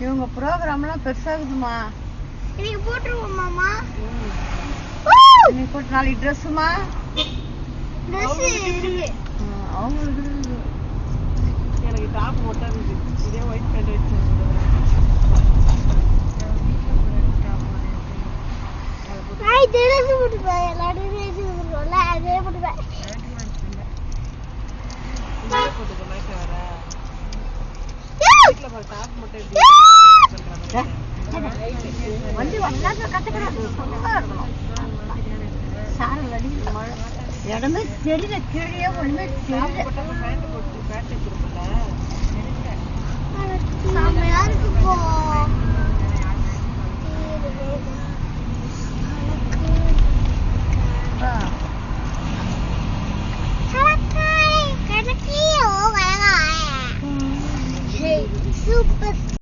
இவங்க ப்ரோக்ராம்லாம் பெருசாகுதுமா. இன்னைக்கு போட்டுருவோமாமா? இன்னைக்கு போட்டு நாளைக்கு ட்ரெஸ்ஸுமா? அவங்களுக்கு எனக்கு டாப் மட்டும் இருக்கு. இதே ஒயிட் பேண்ட் வச்சு வண்டி கத்துக்கிறாங்க. சாரல் அடிக்கிற மழை இடமே தெரியல, கீழே ஒண்ணுமே தெரியல.